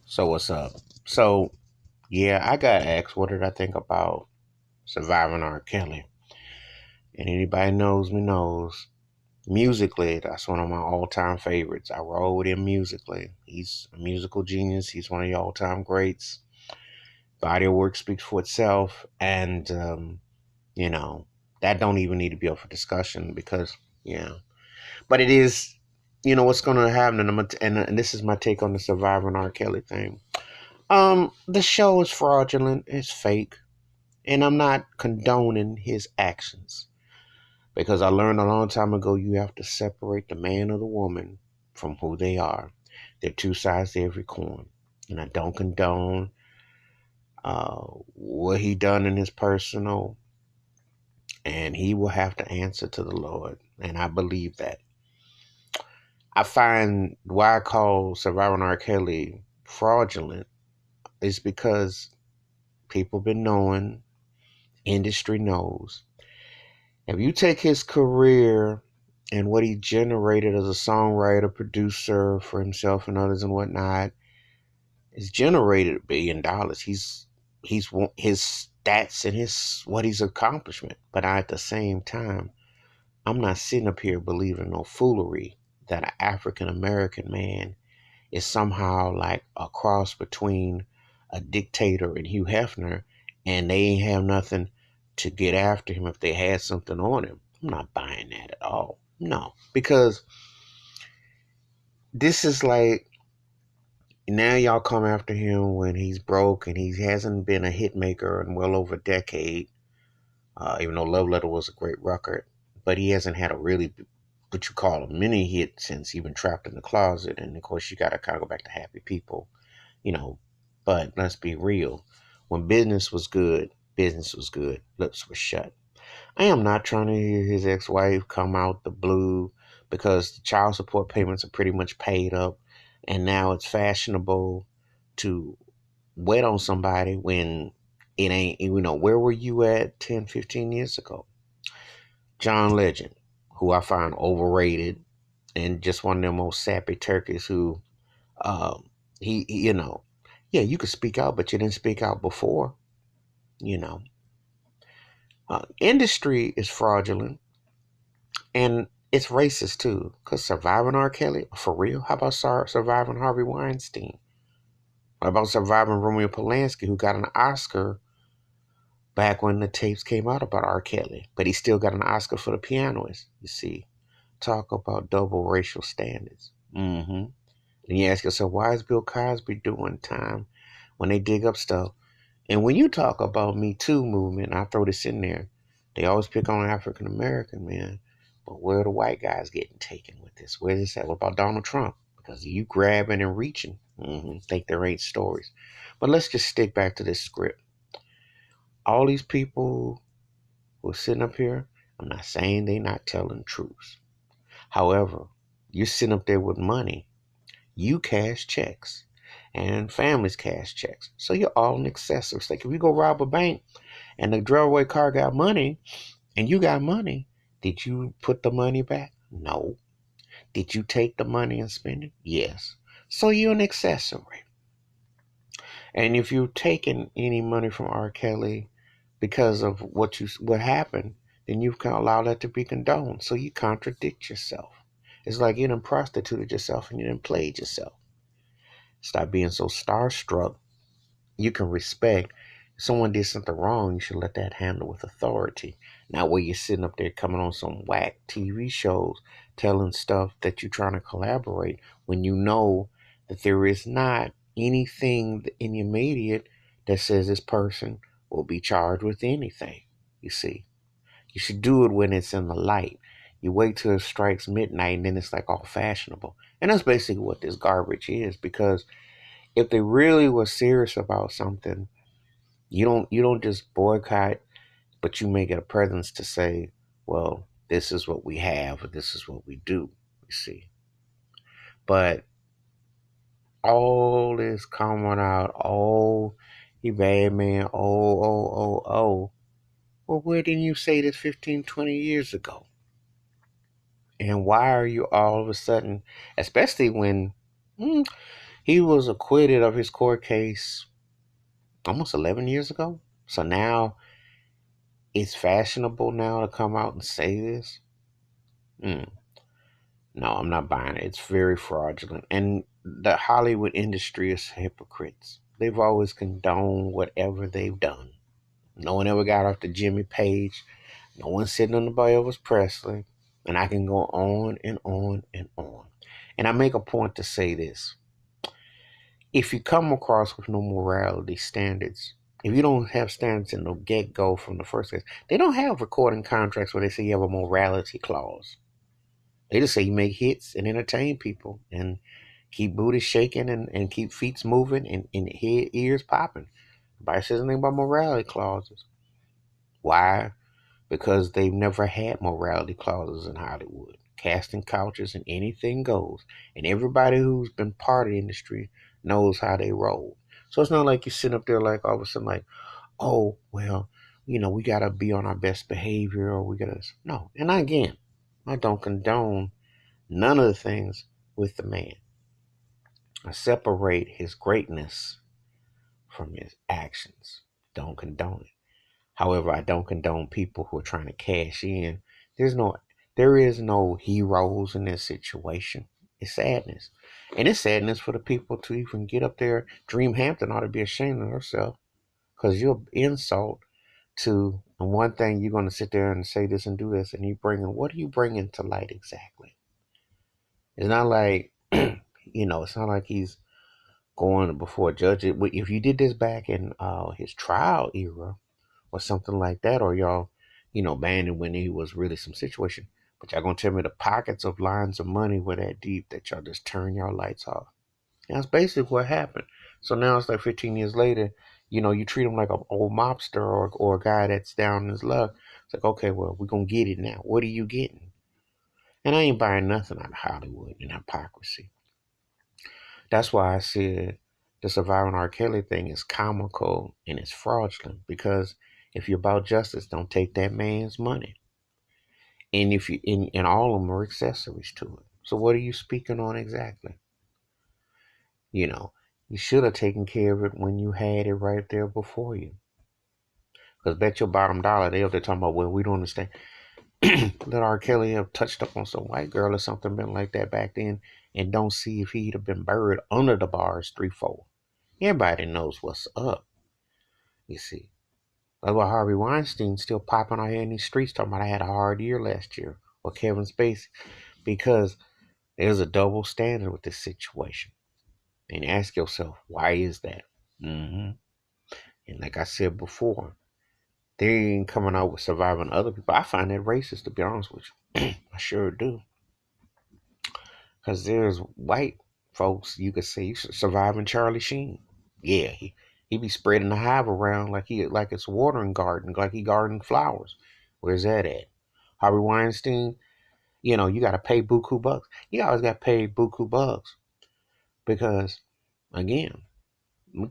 So what's up? So yeah, I got asked what did I think about surviving R. Kelly. And anybody knows me knows musically, that's one of my all-time favorites. I roll with him musically. He's a musical genius. He's one of your all-time greats. Body of work speaks for itself, and you know that don't even need to be up for discussion because yeah. But it is, what's going to happen, and this is my take on the surviving R. Kelly thing. The show is fraudulent, it's fake, and I'm not condoning his actions because I learned a long time ago you have to separate the man or the woman from who they are. They're two sides to every coin, and I don't condone what he done in his personal, and he will have to answer to the Lord, and I believe that. I find why I call Surviving R. Kelly fraudulent is because people been knowing, industry knows. If you take his career and what he generated as a songwriter, producer for himself and others and whatnot, it's generated $1 billion. He's his stats and his what he's accomplishment. But at the same time, I'm not sitting up here believing no foolery that an African American man is somehow like a cross between a dictator and Hugh Hefner, and they ain't have nothing to get after him if they had something on him. I'm not buying that at all. No, because this is like now y'all come after him when he's broke and he hasn't been a hit maker in well over a decade. Even though Love Letter was a great record, but he hasn't had a really what you call a mini hit since he been trapped in the closet. And of course, you got to kind of go back to Happy People, you know. But let's be real. When business was good, lips were shut. I am not trying to hear his ex-wife come out the blue because the child support payments are pretty much paid up, and now it's fashionable to wait on somebody when it ain't. Where were you at 10, 15 years ago? John Legend, who I find overrated and just one of them most sappy turkeys who, um, yeah, you could speak out, but you didn't speak out before, you know. Industry is fraudulent and it's racist too. Cause surviving R. Kelly, for real? How about surviving Harvey Weinstein? What about surviving Roman Polanski, who got an Oscar back when the tapes came out about R. Kelly, but he still got an Oscar for the pianist. You see, talk about double racial standards. Mm-hmm. And you ask yourself, why is Bill Cosby doing time when they dig up stuff? And when you talk about Me Too movement, I throw this in there. They always pick on African American men, but where are the white guys getting taken with this? Where's this at? What about Donald Trump? Because you grabbing and reaching, think there ain't stories. But let's just stick back to this script. All these people who are sitting up here, I'm not saying they not telling truths. However, you're sitting up there with money. You cash checks and families cash checks. So you're all an accessory. It's like if you go rob a bank and the throwaway car got money and you got money, did you put the money back? No. Did you take the money and spend it? Yes. So you're an accessory. And if you're taking any money from R. Kelly because of what happened, then you can allow that to be condoned. So you contradict yourself. It's like you done prostituted yourself and you done played yourself. Stop being so starstruck. You can respect. If someone did something wrong, you should let that handle with authority. Not where you're sitting up there coming on some whack TV shows telling stuff that you're trying to collaborate when you know that there is not anything in the immediate that says this person will be charged with anything. You see, you should do it when it's in the light. You wait till it strikes midnight and then it's like all fashionable. And that's basically what this garbage is because if they really were serious about something, you don't just boycott, but you make it a presence to say, well, this is what we have, or this is what we do. You see, but all this coming out, oh, he bad man, oh. Well, where didn't you say this 15, 20 years ago? And why are you all of a sudden, especially when He was acquitted of his court case almost 11 years ago. So now it's fashionable now to come out and say this. Mm, no, I'm not buying it. It's very fraudulent. And the Hollywood industry is hypocrites. They've always condoned whatever they've done. No one ever got off the Jimmy Page. No one sitting on the body of Elvis Presley. And I can go on and on and on. And I make a point to say this. If you come across with no morality standards, if you don't have standards in the get-go from the first place, they don't have recording contracts where they say you have a morality clause. They just say you make hits and entertain people and keep booty shaking and keep feet moving and ears popping. Nobody says anything about morality clauses. Why? Because they've never had morality clauses in Hollywood. Casting couches and anything goes. And everybody who's been part of the industry knows how they roll. So it's not like you sit up there like all of a sudden like, oh, well, we got to be on our best behavior or we got to. No. And again, I don't condone none of the things with the man. I separate his greatness from his actions. Don't condone it. However, I don't condone people who are trying to cash in. There is no heroes in this situation. It's sadness. And it's sadness for the people to even get up there. Dream Hampton ought to be ashamed of herself because you're insult to, and one thing you're going to sit there and say this and do this, and what are you bringing to light exactly? It's not like, it's not like he's going before a judge. If you did this back in his trial era, or something like that, or y'all, banned him when he was really some situation. But y'all gonna tell me the pockets of lines of money were that deep that y'all just turn y'all lights off. And that's basically what happened. So now it's like 15 years later, you treat him like an old mobster or a guy that's down in his luck. It's like, okay, well, we're gonna get it now. What are you getting? And I ain't buying nothing out of Hollywood and hypocrisy. That's why I said the surviving R. Kelly thing is comical and it's fraudulent because if you're about justice, don't take that man's money. And if you and all of them are accessories to it. So what are you speaking on exactly? You know, you should have taken care of it when you had it right there before you. Because bet your bottom dollar they're talking about, well, we don't understand. Let R. Kelly have touched up on some white girl or something been like that back then and don't see if he'd have been buried under the bars 3-4. Everybody knows what's up, you see. That's why Harvey Weinstein still popping out here in these streets talking about I had a hard year last year. Or Kevin Spacey. Because there's a double standard with this situation. And ask yourself, why is that? Mm-hmm. And like I said before, they ain't coming out with surviving other people. I find that racist, to be honest with you. I sure do. Because there's white folks, you could say, surviving Charlie Sheen. Yeah, he be spreading the hive around like it's a watering garden, like he garden flowers. Where's that at? Harvey Weinstein, you got to pay buku bucks. You always got to pay buku bucks because, again,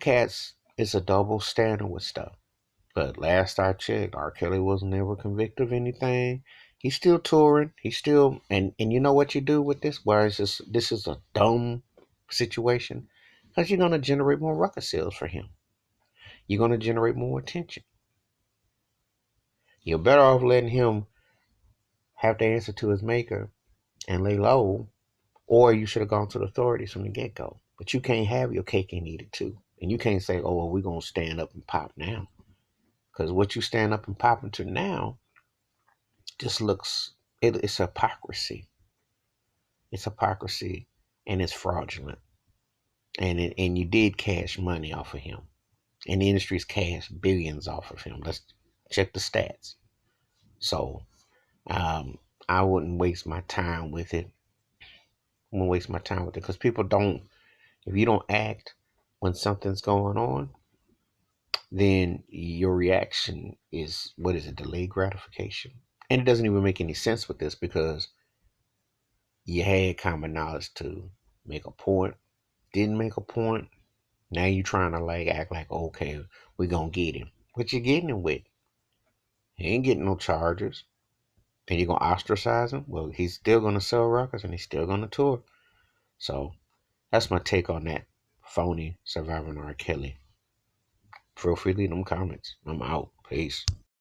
cats, it's a double standard with stuff. But last I checked, R. Kelly was never convicted of anything. He's still touring. He's still and you know what you do with this? Where it's just this is a dumb situation, because you're gonna generate more record sales for him. You're gonna generate more attention. You're better off letting him have to answer to his maker and lay low, or you should have gone to the authorities from the get go. But you can't have your cake and eat it too, and you can't say, "Oh, well, we're gonna stand up and pop now," because what you stand up and pop into now just looks it's hypocrisy. It's hypocrisy and it's fraudulent. And you did cash money off of him. And the industry's cashed billions off of him. Let's check the stats. So I wouldn't waste my time with it. I wouldn't waste my time with it because people don't. If you don't act when something's going on, then your reaction is what is it? Delayed gratification. And it doesn't even make any sense with this because you had common knowledge to make a point, didn't make a point. Now you trying to act like, okay, we gonna get him. What you getting him with? He ain't getting no charges. And you gonna ostracize him? Well, he's still gonna sell records and he's still gonna tour. So that's my take on that. phony surviving R. Kelly. Feel free to leave them comments. I'm out. Peace.